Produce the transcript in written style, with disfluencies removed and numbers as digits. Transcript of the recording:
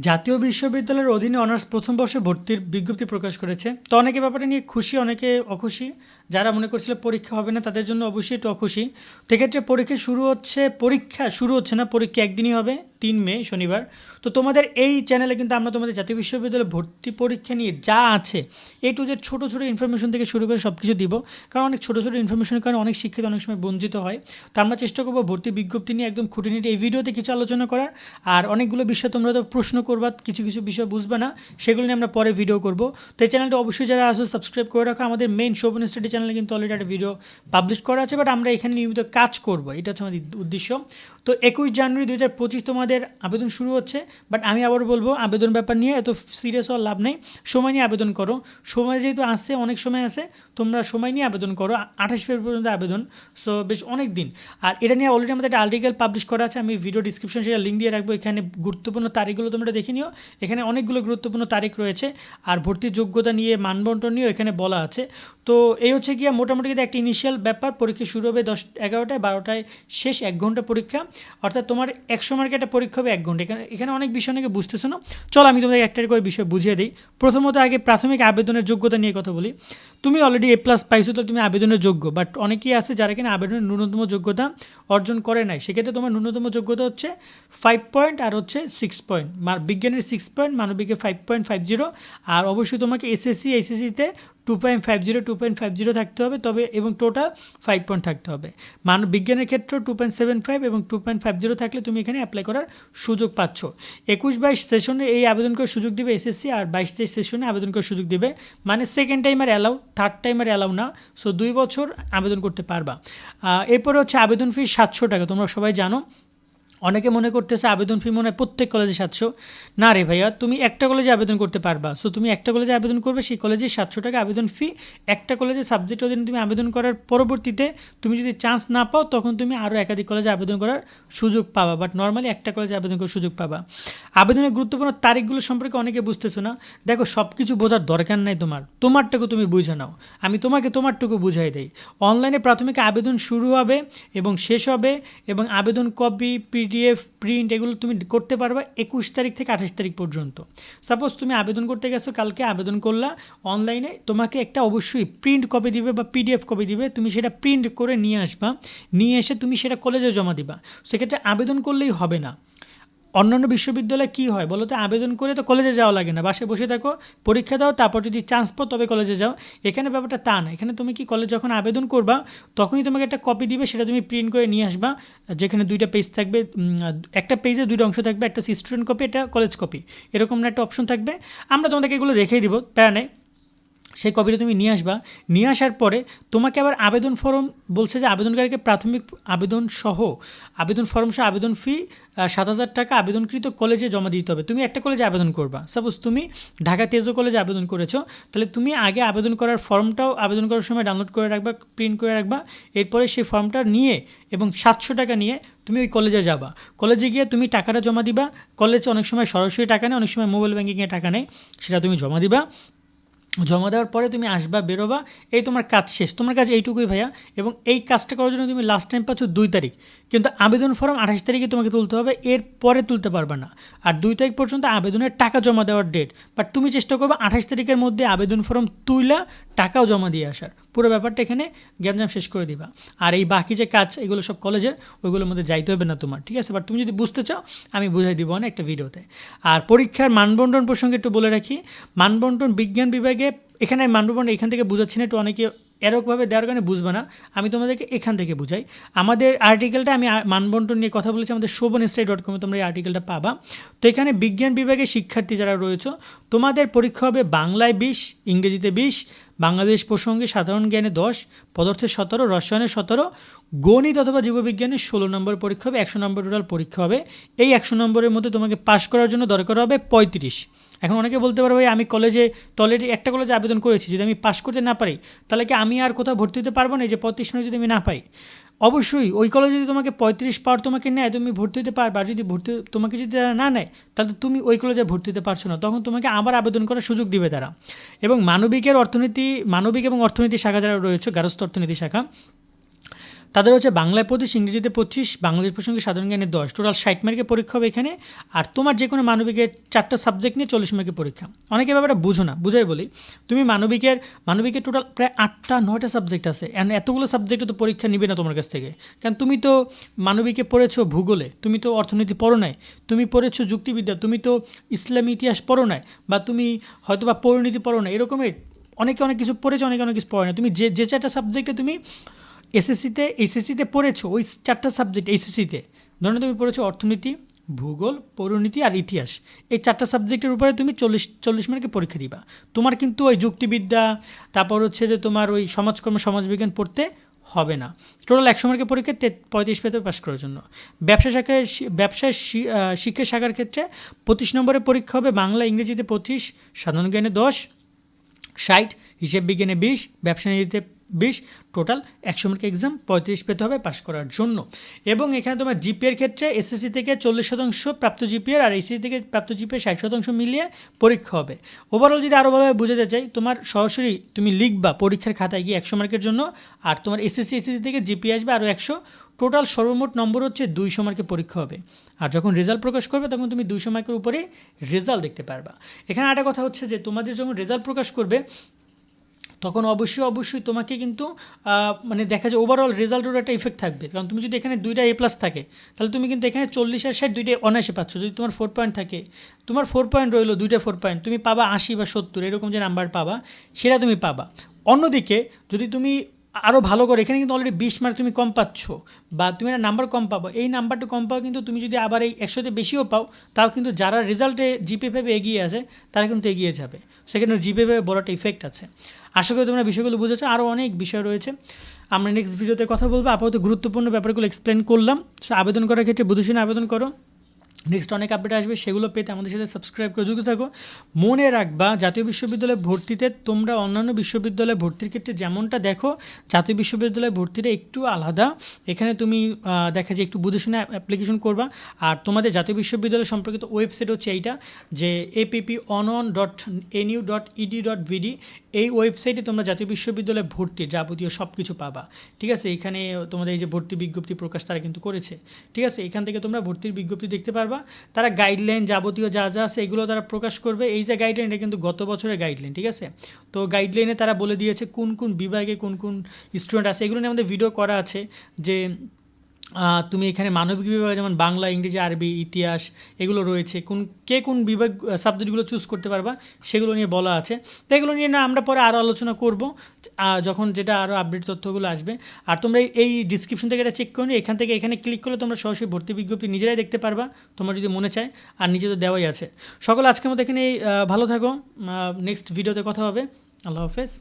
জাতীয় বিশ্ববিদ্যালয়ের অধীনে অনার্স প্রথম বর্ষে ভর্তির বিজ্ঞপ্তি প্রকাশ করেছে। তো অনেকে ব্যাপারটা নিয়ে খুশি, অনেকে অখুশি। যারা মনে করছিল পরীক্ষা হবে না তাদের জন্য অবশ্যই একটু অখুশি। তো এক্ষেত্রে পরীক্ষা শুরু হচ্ছে না, পরীক্ষা একদিনই হবে, 3 মে শনিবার। তো তোমাদের এই চ্যানেলে কিন্তু আমরা তোমাদের জাতীয় বিশ্ববিদ্যালয়ে ভর্তি পরীক্ষা নিয়ে যা আছে টু জেড ছোটো ছোটো ইনফরমেশন থেকে শুরু করে সব কিছু দিব। কারণ অনেক ছোটো ছোটো ইনফরমেশনের কারণে অনেক শিক্ষিত অনেক সময় বঞ্চিত হয়। তো আমরা চেষ্টা করবো ভর্তি বিজ্ঞপ্তি নিয়ে একদম খুঁটিনাটি এই ভিডিওতে কিছু আলোচনা করার। আর অনেকগুলো বিষয় তোমরা তো প্রশ্ন করবা, কিছু কিছু বিষয় বুঝবে না, সেগুলো নিয়ে আমরা পরে ভিডিও করব। তো এই চ্যানেলটা অবশ্যই যারা আসো সাবস্ক্রাইব করে রাখো। আমাদের মেইন শোভন স্টাডি চ্যানেলে কিন্তু অলরেডি একটা ভিডিও পাবলিশ করা আছে, বাট আমরা এখানে নিয়মিত কাজ করব, এটা হচ্ছে আমাদের উদ্দেশ্য। তো 21 জানুয়ারি 2025 তোমাদের আবেদন শুরু হচ্ছে। বাট আমি আবার বলবো, আবেদন ব্যাপার নিয়ে এত সিরিয়াস হওয়ার লাভ নেই। সময় নিয়ে আবেদন করো। সময় যেহেতু আসছে, অনেক সময় আছে, তোমরা সময় নিয়ে আবেদন করো। 28 ফেব্রুয়ারি পর্যন্ত আবেদন, সো বেশ অনেক দিন। আর এটা নিয়ে অলরেডি আমাদের একটা আর্টিকেল পাবলিশ করা আছে, আমি ভিডিও ডিসক্রিপশন সেটা লিঙ্ক দিয়ে রাখবো। এখানে গুরুত্বপূর্ণ তারিখগুলো তোমরা দেখে নিও। এখানে অনেকগুলো গুরুত্বপূর্ণ তারিখ রয়েছে। আর ভর্তির যোগ্যতা নিয়ে, মানবন্টন নিয়েও এখানে বলা আছে। তো এই হচ্ছে গিয়ে মোটামুটি একটা ইনিশিয়াল ব্যাপার। পরীক্ষা শুরু হবে 10-11টায়, 12টায় শেষ, 1 ঘন্টা পরীক্ষা। অর্থাৎ তোমার 100 মার্কের একটা পরীক্ষা হবে 1 ঘন্টা। এখানে অনেক বিষয় নাকি বুঝতেছো না। চলো আমি তোমাদের একটা করে বিষয় বুঝিয়ে দিই। প্রথমত আগে প্রাথমিক আবেদনের যোগ্যতা নিয়ে কথা বলি। তুমি অলরেডি A+ পাইছো, তো তুমি আবেদনের যোগ্য। বাট অনেকেই আছে যারা কিনা আবেদনের ন্যূনতম যোগ্যতা অর্জন করে নাই। সেক্ষেত্রে তোমার ন্যূনতম যোগ্যতা হচ্ছে 5 পয়েন্ট আর হচ্ছে 6 পয়েন্ট। বিজ্ঞানের 6 পয়েন্ট, মানবিকে 5.50। আর অবশ্যই তোমাকে SSC-HSC-তে 2.50 থাকতে হবে, তবে এবং টোটাল 5 পয়েন্ট থাকতে হবে। বিজ্ঞানের ক্ষেত্রে 2.75 এবং 2.50 থাকলে তুমি এখানে অ্যাপ্লাই করার সুযোগ পাচ্ছ। 21-22 সেশনে এই আবেদন করার সুযোগ দিবে SSC, আর 22-23 সেশনে আবেদন করার সুযোগ দিবে। মানে second timer allow, third timer allow না। সো 2 বছর আবেদন করতে পারবা। এরপরে হচ্ছে আবেদন ফি 700 টাকা, তোমরা সবাই জানো। অনেকে মনে করতেছে আবেদন ফি মনে হয় প্রত্যেক কলেজে 700। না রে ভাইয়া, তুমি একটা কলেজে আবেদন করতে পারবা। সো তুমি একটা কলেজে আবেদন করবে, সেই কলেজে 700 টাকা আবেদন ফি। একটা কলেজে সাবজেক্ট অধীনে তুমি আবেদন করার পরবর্তীতে তুমি যদি চান্স না পাও, তখন তুমি আরও একাধিক কলেজে আবেদন করার সুযোগ পাবা। বাট নর্মালি একটা কলেজে আবেদন করার সুযোগ পাবা। আবেদনের গুরুত্বপূর্ণ তারিখগুলো সম্পর্কে অনেকে বুঝতেছো না। দেখো, সব কিছু বোঝার দরকার নাই, তোমারটুকু তুমি বুঝে নাও। আমি তোমাকে তোমারটুকু বুঝাই দেই। অনলাইনে প্রাথমিক আবেদন শুরু হবে এবং শেষ হবে, এবং আবেদন কপি, PDF, প্রিন্ট এগুলো তুমি করতে পারবা 21 তারিখ থেকে 28 তারিখ পর্যন্ত। সাপোজ তুমি আবেদন করতে গেছো, কালকে আবেদন করলা অনলাইনে, তোমাকে একটা অবশ্যই প্রিন্ট কপি দিবে বা PDF কপি দিবে। তুমি সেটা প্রিন্ট করে নিয়ে আসবা, নিয়ে এসে তুমি সেটা কলেজে জমা দিবা। সেক্ষেত্রে আবেদন করলেই হবে না। অন্যান্য বিশ্ববিদ্যালয়ে কী হয় বলো তো, আবেদন করে তো কলেজে যাওয়া লাগে না, বাসায় বসে থাকো, পরীক্ষা দাও, তারপর যদি চান্স পাও তবে কলেজে যাও। এখানে ব্যাপারটা তা না। এখানে তুমি কি কলেজ যখন আবেদন করবা, তখনই তোমাকে একটা কপি দিবে, সেটা তুমি প্রিন্ট করে নিয়ে আসবা। যেখানে 2টা পেজ থাকবে, একটা পেজে 2টা অংশ থাকবে, একটা স্টুডেন্ট কপি, একটা কলেজ কপি, এরকম না একটা অপশন থাকবে। আমরা তোমাদেরকে এগুলো দেখিয়ে দিব, প্যারা নেই। সেই কপিটা তুমি নিয়ে আসবা। নিয়ে আসার পরে তোমাকে আবার আবেদন ফর্ম বলছে যে আবেদনকারীকে প্রাথমিক আবেদন ফর্ম সহ আবেদন ফি 7,000 টাকা আবেদনকৃত কলেজে জমা দিতে হবে। তুমি একটা কলেজে আবেদন করবা, সাপোজ তুমি ঢাকা তেজো কলেজে আবেদন করেছো, তাহলে তুমি আগে আবেদন করার ফর্মটাও আবেদন করার সময় ডাউনলোড করে রাখবা, প্রিন্ট করে রাখবা। এরপরে সেই ফর্মটা নিয়ে এবং 700 টাকা নিয়ে তুমি ওই কলেজে যাবা। কলেজে গিয়ে তুমি টাকাটা জমা দিবা। কলেজে অনেক সময় সরাসরি টাকা নেয়, অনেক সময় মোবাইল ব্যাঙ্কিংয়ে টাকা নেয়, সেটা তুমি জমা দিবা। জমা দেওয়ার পরে তুমি আসবা, বেরোবা, এই তোমার কাজ শেষ। তোমার কাজ এইটুকুই ভাইয়া। এবং এই কাজটা করার জন্য তুমি লাস্ট টাইম পাচ্ছ 2 তারিখ, কিন্তু আবেদন ফর্ম 28 তারিখে তোমাকে তুলতে হবে, এর পরে তুলতে পারবে না। আর 2 তারিখ পর্যন্ত আবেদনের টাকা জমা দেওয়ার ডেট। বাট তুমি চেষ্টা করবে 28 তারিখের মধ্যে আবেদন ফর্ম তুইলা টাকাও জমা দিয়ে আসার। পুরো ব্যাপারটা এখানে গ্যামজাম শেষ করে দিবা। আর এই বাকি যে কাজ, এগুলো সব কলেজের, ওইগুলোর মধ্যে যাইতে হবে না তোমার, ঠিক আছে? বাট তুমি যদি বুঝতে চাও, আমি বুঝাই দিব না একটা ভিডিওতে। আর পরীক্ষার মানবন্টন প্রসঙ্গে একটু বলে রাখি। মানবন্টন বিজ্ঞান বিভাগে, এখানে মানবন্টন এখান থেকে বুঝাচ্ছি না, একটু অনেকে এরকমভাবে দেওয়ার কারণে বুঝবে না, আমি তোমাদেরকে এখান থেকে বুঝাই। আমাদের আর্টিকেলটা, আমি মানবন্টন নিয়ে কথা বলেছি আমাদের shobhanstudy.com-এ, তোমরা এই আর্টিকেলটা পাবা। তো এখানে বিজ্ঞান বিভাগের শিক্ষার্থী যারা রয়েছে, তোমাদের পরীক্ষা হবে বাংলায় 20, ইংরেজিতে 20, বাংলাদেশ প্রসঙ্গে সাধারণ জ্ঞানে 10, পদার্থে 17, রসায়নে 17, গণিত অথবা জীববিজ্ঞানে 16 নম্বর পরীক্ষা হবে। 100 নম্বর টোটাল পরীক্ষা হবে। এই 100 নম্বরের মধ্যে তোমাকে পাশ করার জন্য দরকার হবে 35। এখন অনেকে বলতে পারো, ভাই আমি কলেজে অলরেডি একটা কলেজে আবেদন করেছি, যদি আমি পাশ করতে না পারি, তাহলে কি আমি আর কোথাও ভর্তি হতে পারবো না? এই যে 35 নম্বর যদি আমি না পাই, অবশ্যই ওই কলেজে যদি তোমাকে 35 পাওয়ার তোমাকে নেয়, তুমি ভর্তি হতে পারবে। আর যদি তোমাকে যদি তারা না নেয়, তাহলে তুমি ওই কলেজে ভর্তি হতে পারছো না, তখন তোমাকে আবার আবেদন করার সুযোগ দিবে তারা। এবং মানবিক এবং অর্থনীতি শাখা যারা রয়েছে, গার্হস্থ্য অর্থনীতি শাখা, তাদের হচ্ছে বাংলায় 25, ইংরেজিতে 25, বাংলাদেশ প্রসঙ্গে সাধারণ জ্ঞানে 10, টোটাল 60 মার্কের পরীক্ষা হবে এখানে। আর তোমার যে কোনো মানবিকের 4টা সাবজেক্ট নিয়ে 40 মার্কের পরীক্ষা। অনেকে ব্যাপারটা বুঝো না, বুঝাই বলি। তুমি মানবিকের টোটাল প্রায় 8টা-9টা সাবজেক্ট আছে, অ্যান্ড এতগুলো সাবজেক্টে তো পরীক্ষা নিবে না তোমার কাছ থেকে, কারণ তুমি তো মানবিকে পড়েছো ভূগোলে, তুমি তো অর্থনীতি পড়ো নাই, তুমি পড়েছো যুক্তিবিদ্যা, তুমি তো ইসলামী ইতিহাস পড়ো নাই, বা তুমি হয়তো বা পরিণীতি পড়ো না, এরকমের অনেকে অনেক কিছু পড়েছো, অনেকে অনেক কিছু পড়ে না। তুমি যে 4টা সাবজেক্টে তুমি এসএসসিতে পড়েছো, ওই 4টা সাবজেক্ট এসএসসিতে, ধরো তুমি পড়েছো অর্থনীতি, ভূগোল, পৌরনীতি আর ইতিহাস, এই 4টা সাবজেক্টের উপরে তুমি 40 মার্কের পরীক্ষা দিবা। তোমার কিন্তু ওই যুক্তিবিদ্যা, তারপর হচ্ছে যে তোমার ওই সমাজকর্ম, সমাজবিজ্ঞান পড়তে হবে না। টোটাল 100 মার্কের পরীক্ষা 35 পেতে পাস করার জন্য। ব্যবসায় শিক্ষা শাখার ক্ষেত্রে 25 নম্বরের পরীক্ষা হবে, বাংলা ইংরেজিতে 25, সাধারণ জ্ঞানে 10, 60, হিসেব বিজ্ঞানে 20, ব্যবসা নীতিতে 20, টোটাল 100 মার্কের এক্সাম 35 পেতে হবে পাস করার জন্য। এবং এখানে তোমার জিপিএর ক্ষেত্রে এসএসসি থেকে 40% প্রাপ্ত জিপিএর আর এইচএসসি থেকে প্রাপ্ত জিপিএর 60% মিলিয়ে পরীক্ষা হবে। ওভারঅল যদি আরও ভালোভাবে বোঝাতে চাই, তোমার সরাসরি তুমি লিখবা পরীক্ষার খাতায় গিয়ে 100 মার্কের জন্য, আর তোমার এসএসসি থেকে জিপিএ আসবে আরও 100, টোটাল সর্বমোট নম্বর হচ্ছে 200 মার্কের পরীক্ষা হবে। আর যখন রেজাল্ট প্রকাশ করবে তখন তুমি 200 মার্কের উপরেই রেজাল্ট দেখতে পারবা। এখানে একটা কথা হচ্ছে যে তোমাদের যখন রেজাল্ট প্রকাশ করবে তখন অবশ্যই তোমাকে কিন্তু মানে দেখা যায় ওভারঅল রেজাল্টের একটা ইফেক্ট থাকবে, কারণ তুমি যদি এখানে 2টা A+ থাকে, তাহলে তুমি কিন্তু এখানে 40 আর 60 2টাই অনায়াসে পাচ্ছ। যদি তোমার 4 পয়েন্ট থাকে, তোমার 4 পয়েন্ট রইলো, 2টা 4 পয়েন্ট, তুমি পাবা 80 বা 70, এরকম যে নাম্বার পাবা সেটা তুমি পাবা। অন্যদিকে যদি তুমি আরও ভালো করে, এখানে কিন্তু অলরেডি 20 মার্ক তুমি কম পাচ্ছ, বা তুমি একটা নাম্বার কম পাবো, এই নাম্বারটা কম পাও, কিন্তু তুমি যদি আবার এই 100তে বেশিও পাও, তাও কিন্তু যারা রেজাল্টে জিপিএ ভেবে এগিয়ে আছে তারা কিন্তু এগিয়ে যাবে, সেখানে জিপিএ ভেবে বড় একটা ইফেক্ট আছে। আশা করি তোমরা বিষয়গুলো বুঝেছো, আরও অনেক বিষয় রয়েছে, আমরা নেক্সট ভিডিওতে কথা বলবো। আপাতত গুরুত্বপূর্ণ ব্যাপারগুলো এক্সপ্লেন করলাম। সো আবেদন করার ক্ষেত্রে বুঝে শুনে আবেদন করো। নেক্সট অনেক আপডেট আসবে, সেগুলো পেতে আমাদের সাথে সাবস্ক্রাইব করে যুক্ত থাকো। মনে রাখবা, জাতীয় বিশ্ববিদ্যালয়ে ভর্তিতে তোমরা অন্যান্য বিশ্ববিদ্যালয়ে ভর্তির ক্ষেত্রে যেমনটা দেখো, জাতীয় বিশ্ববিদ্যালয়ে ভর্তিটা একটু আলাদা। এখানে তুমি দেখা যায় একটু বুঝে শুনে অ্যাপ্লিকেশন করবা। আর তোমাদের জাতীয় বিশ্ববিদ্যালয় সম্পর্কিত ওয়েবসাইট হচ্ছে এইটা, যে apponon.nu.edu.vd, এই ওয়েবসাইটে তোমরা জাতীয় বিশ্ববিদ্যালয়ে ভর্তির যাবতীয় সব কিছু পাবা। ঠিক আছে, এখানে তোমাদের এই যে ভর্তি বিজ্ঞপ্তি প্রকাশ তারা কিন্তু করেছে। ঠিক আছে, এখান থেকে তোমরা ভর্তির বিজ্ঞপ্তি দেখতে পারবা। তারা গাইডলাইন যাবতীয় যা যা আছে এগুলো তারা প্রকাশ করবে। এই যে গাইডলাইন, এটা কিন্তু গত বছরের গাইডলাইন। ঠিক আছে, তো গাইডলাইনে তারা বলে দিয়েছে কোন কোন বিভাগে কোন কোন স্টুডেন্ট আছে, এগুলো নিয়ে আমাদের ভিডিও করা আছে। যে তুমি এখানে মানবিক বিভাগে যেমন বাংলা, ইংরেজি, আরবি, ইতিহাস এগুলো রয়েছে, কোন বিভাগ সাবজেক্টগুলো চুজ করতে পারবা সেগুলো নিয়ে বলা আছে। তো এগুলো নিয়ে না আমরা পরে আরও আলোচনা করব যখন যেটা আরও আপডেট তথ্যগুলো আসবে। আর তোমরা এই ডিসক্রিপশন থেকে এটা চেক করে নিও, এখান থেকে এখানে ক্লিক করলে তোমরা সরাসরি ভর্তি বিজ্ঞপ্তি নিজেরাই দেখতে পারবা, তোমরা যদি মনে চায়, আর নিচে তো দেওয়াই আছে। সকলে আজকের মতো এখানে ভালো থাকো, নেক্সট ভিডিওতে কথা হবে। আল্লাহ হাফেজ।